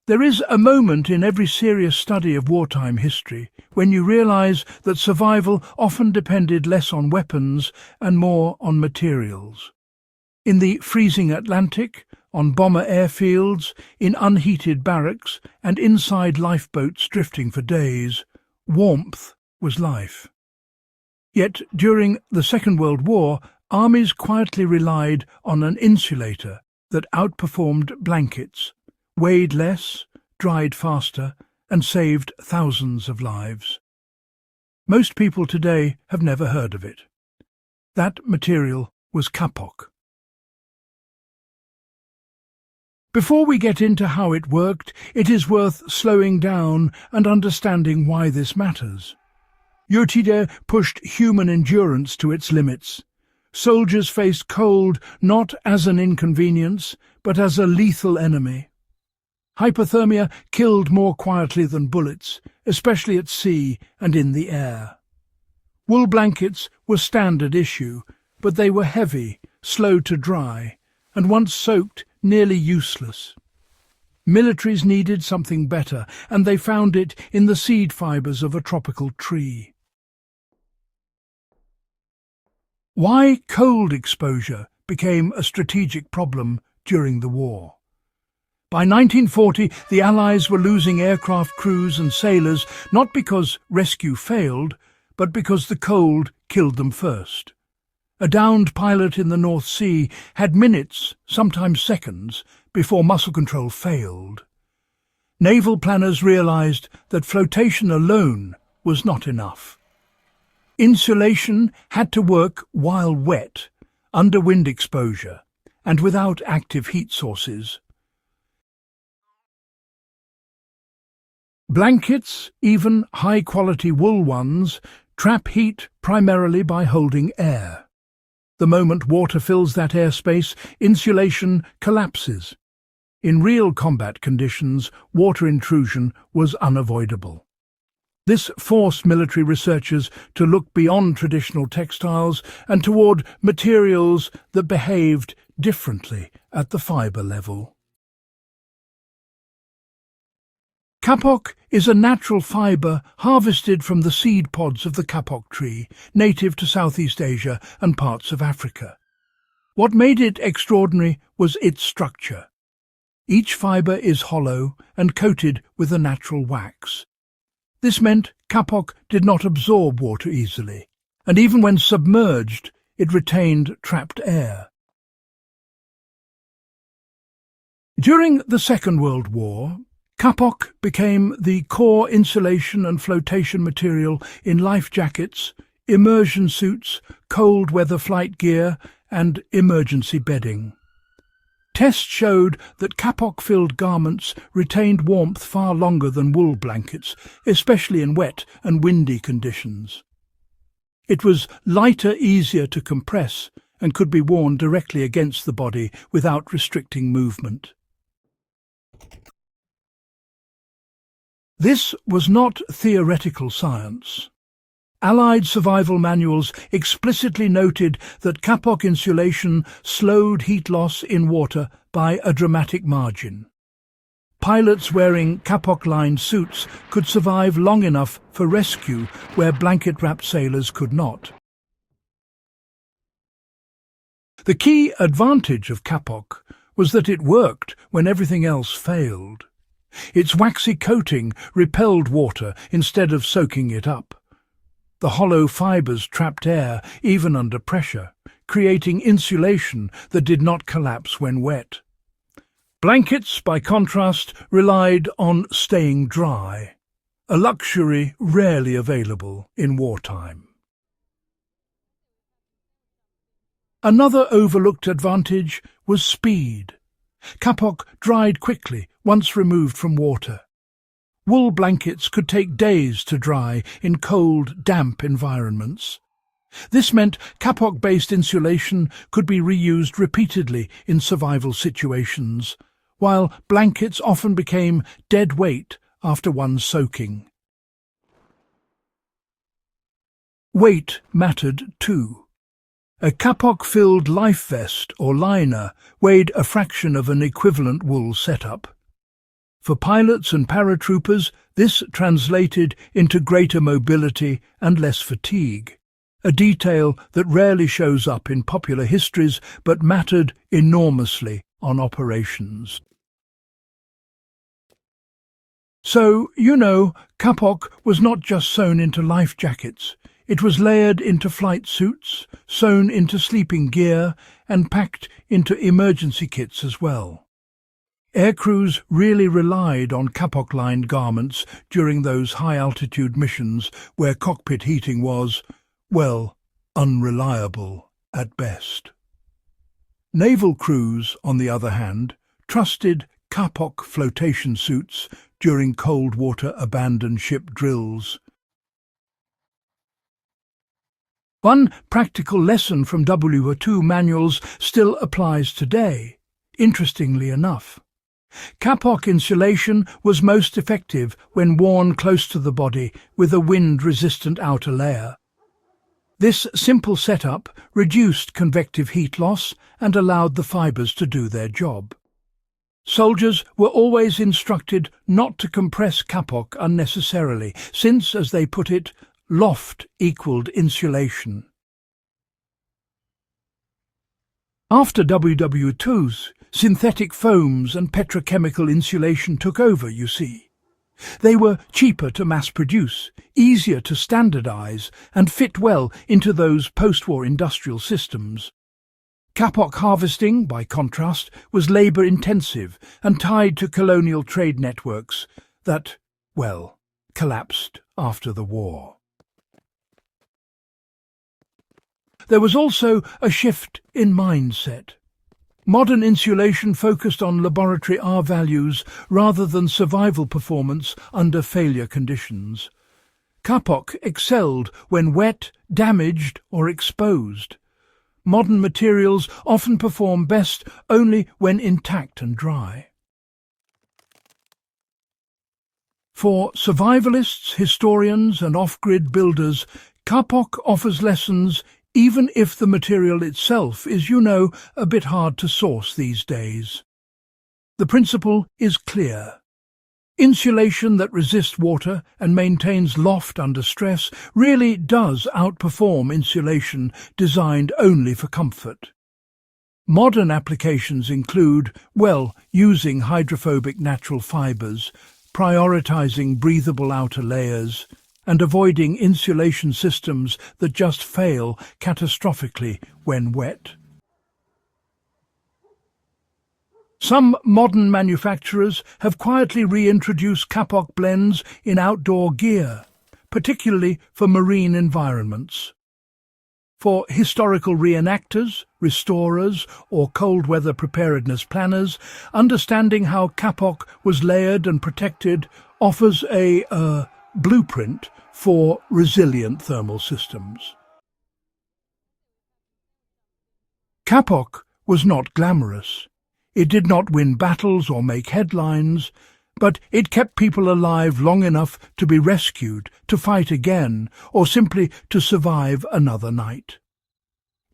There is a moment in every serious study of wartime history when you realize that survival often depended less on weapons and more on materials. In the freezing Atlantic, on bomber airfields, in unheated barracks, and inside lifeboats drifting for days, warmth was life. Yet during the Second World War, armies quietly relied on an insulator that outperformed blankets, weighed less, dried faster, and saved thousands of lives. Most people today have never heard of it. That material was kapok. Before we get into how it worked, it is worth slowing down and understanding why this matters. Yurtide pushed human endurance to its limits. Soldiers faced cold not as an inconvenience, but as a lethal enemy. Hypothermia killed more quietly than bullets, especially at sea and in the air. Wool blankets were standard issue, but they were heavy, slow to dry, and once soaked, nearly useless. Militaries needed something better, and they found it in the seed fibres of a tropical tree. Why cold exposure became a strategic problem during the war. By 1940, the Allies were losing aircraft crews and sailors not because rescue failed, but because the cold killed them first. A downed pilot in the North Sea had minutes, sometimes seconds, before muscle control failed. Naval planners realized that flotation alone was not enough. Insulation had to work while wet, under wind exposure, and without active heat sources. Blankets, even high-quality wool ones, trap heat primarily by holding air. The moment water fills that airspace, insulation collapses. In real combat conditions, water intrusion was unavoidable. This forced military researchers to look beyond traditional textiles and toward materials that behaved differently at the fibre level. Kapok is a natural fibre harvested from the seed pods of the kapok tree, native to Southeast Asia and parts of Africa. What made it extraordinary was its structure. Each fibre is hollow and coated with a natural wax. This meant kapok did not absorb water easily, and even when submerged, it retained trapped air. During the Second World War, kapok became the core insulation and flotation material in life jackets, immersion suits, cold weather flight gear, and emergency bedding. Tests showed that kapok-filled garments retained warmth far longer than wool blankets, especially in wet and windy conditions. It was lighter, easier to compress, and could be worn directly against the body without restricting movement. This was not theoretical science. Allied survival manuals explicitly noted that kapok insulation slowed heat loss in water by a dramatic margin. Pilots wearing kapok-lined suits could survive long enough for rescue where blanket-wrapped sailors could not. The key advantage of kapok was that it worked when everything else failed. Its waxy coating repelled water instead of soaking it up. The hollow fibres trapped air even under pressure, creating insulation that did not collapse when wet. Blankets, by contrast, relied on staying dry, a luxury rarely available in wartime. Another overlooked advantage was speed. Kapok dried quickly once removed from water. Wool blankets could take days to dry in cold, damp environments. This meant kapok-based insulation could be reused repeatedly in survival situations, while blankets often became dead weight after one soaking. Weight mattered too. A kapok-filled life vest or liner weighed a fraction of an equivalent wool setup. For pilots and paratroopers, this translated into greater mobility and less fatigue, a detail that rarely shows up in popular histories but mattered enormously on operations. So, kapok was not just sewn into life jackets. It was layered into flight suits, sewn into sleeping gear, and packed into emergency kits as well. Aircrews really relied on kapok-lined garments during those high-altitude missions where cockpit heating was, well, unreliable at best. Naval crews, on the other hand, trusted kapok flotation suits during cold water abandoned ship drills. One practical lesson from WO2 manuals still applies today, interestingly enough. Kapok insulation was most effective when worn close to the body with a wind-resistant outer layer. This simple setup reduced convective heat loss and allowed the fibres to do their job. Soldiers were always instructed not to compress kapok unnecessarily, since, as they put it, loft equaled insulation. After WW2s, synthetic foams and petrochemical insulation took over, you see. They were cheaper to mass-produce, easier to standardize, and fit well into those post-war industrial systems. Kapok harvesting, by contrast, was labour-intensive and tied to colonial trade networks that, well, collapsed after the war. There was also a shift in mindset. Modern insulation focused on laboratory R-values rather than survival performance under failure conditions. Kapok excelled when wet, damaged or exposed. Modern materials often perform best only when intact and dry. For survivalists, historians and off-grid builders, kapok offers lessons even if the material itself is, a bit hard to source these days. The principle is clear. Insulation that resists water and maintains loft under stress really does outperform insulation designed only for comfort. Modern applications include, using hydrophobic natural fibres, prioritizing breathable outer layers, and avoiding insulation systems that just fail catastrophically when wet. Some modern manufacturers have quietly reintroduced kapok blends in outdoor gear, particularly for marine environments. For historical reenactors, restorers, or cold-weather preparedness planners, understanding how kapok was layered and protected offers a blueprint for resilient thermal systems. Kapok was not glamorous. It did not win battles or make headlines, but it kept people alive long enough to be rescued, to fight again, or simply to survive another night.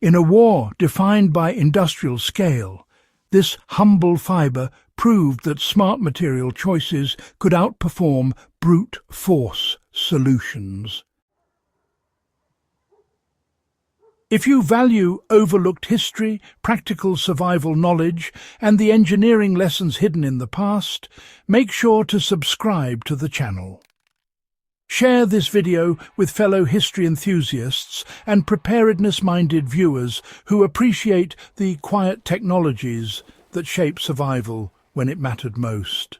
In a war defined by industrial scale, this humble fibre proved that smart material choices could outperform brute force solutions. If you value overlooked history, practical survival knowledge, and the engineering lessons hidden in the past, make sure to subscribe to the channel. Share this video with fellow history enthusiasts and preparedness-minded viewers who appreciate the quiet technologies that shape survival when it mattered most.